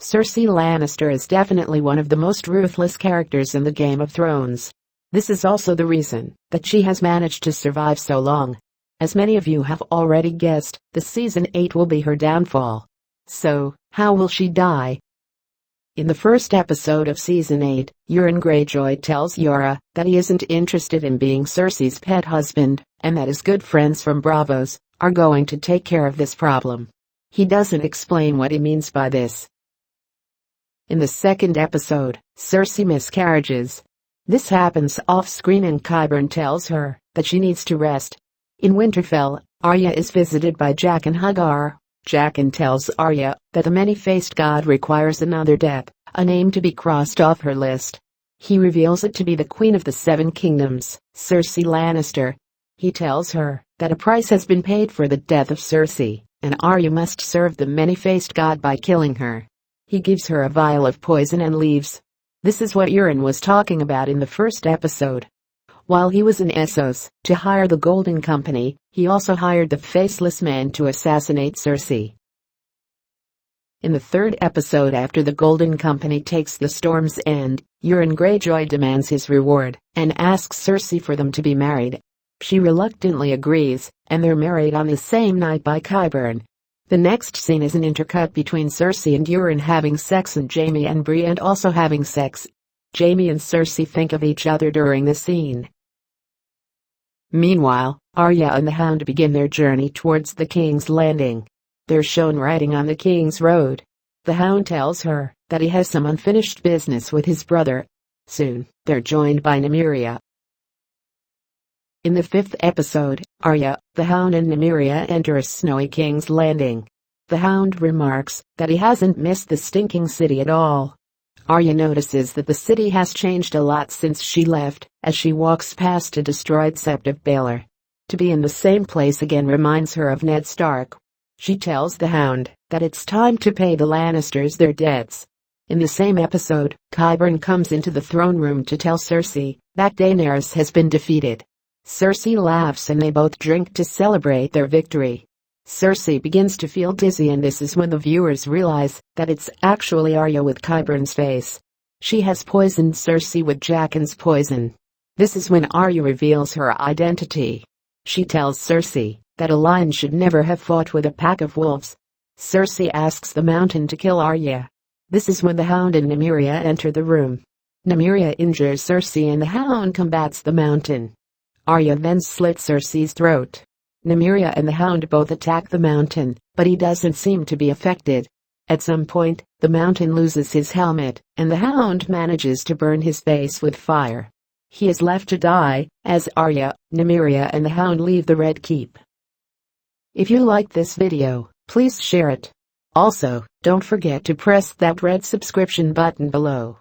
Cersei Lannister is definitely one of the most ruthless characters in the Game of Thrones. This is also the reason that she has managed to survive so long. As many of you have already guessed, the Season 8 will be her downfall. So, how will she die? In the first episode of Season 8, Euron Greyjoy tells Yara that he isn't interested in being Cersei's pet husband, and that his good friends from Braavos are going to take care of this problem. He doesn't explain what he means by this. In the second episode, Cersei miscarriages. This happens off-screen and Qyburn tells her that she needs to rest. In Winterfell, Arya is visited by Jaqen H'ghar. Jaqen tells Arya that the many-faced god requires another death, a name to be crossed off her list. He reveals it to be the Queen of the Seven Kingdoms, Cersei Lannister. He tells her that a price has been paid for the death of Cersei, and Arya must serve the many-faced god by killing her. He gives her a vial of poison and leaves. This is what Euron was talking about in the first episode. While he was in Essos to hire the Golden Company, he also hired the Faceless Men to assassinate Cersei. In the third episode, after the Golden Company takes the Storm's End, Euron Greyjoy demands his reward and asks Cersei for them to be married. She reluctantly agrees, and they're married on the same night by Qyburn. The next scene is an intercut between Cersei and Euron having sex and Jaime and Brienne also having sex. Jaime and Cersei think of each other during the scene. Meanwhile, Arya and the Hound begin their journey towards the King's Landing. They're shown riding on the King's Road. The Hound tells her that he has some unfinished business with his brother. Soon, they're joined by Nymeria. In the fifth episode, Arya, the Hound and Nymeria enter a snowy King's Landing. The Hound remarks that he hasn't missed the stinking city at all. Arya notices that the city has changed a lot since she left, as she walks past a destroyed sept of Baelor. To be in the same place again reminds her of Ned Stark. She tells the Hound that it's time to pay the Lannisters their debts. In the same episode, Qyburn comes into the throne room to tell Cersei that Daenerys has been defeated. Cersei laughs and they both drink to celebrate their victory. Cersei begins to feel dizzy, and this is when the viewers realize that it's actually Arya with Qyburn's face. She has poisoned Cersei with Jaqen's poison. This is when Arya reveals her identity. She tells Cersei that a lion should never have fought with a pack of wolves. Cersei asks the Mountain to kill Arya. This is when the Hound and Nymeria enter the room. Nymeria injures Cersei and the Hound combats the Mountain. Arya then slits Cersei's throat. Nymeria and the Hound both attack the Mountain, but he doesn't seem to be affected. At some point, the Mountain loses his helmet, and the Hound manages to burn his face with fire. He is left to die, as Arya, Nymeria and the Hound leave the Red Keep. If you like this video, please share it. Also, don't forget to press that red subscription button below.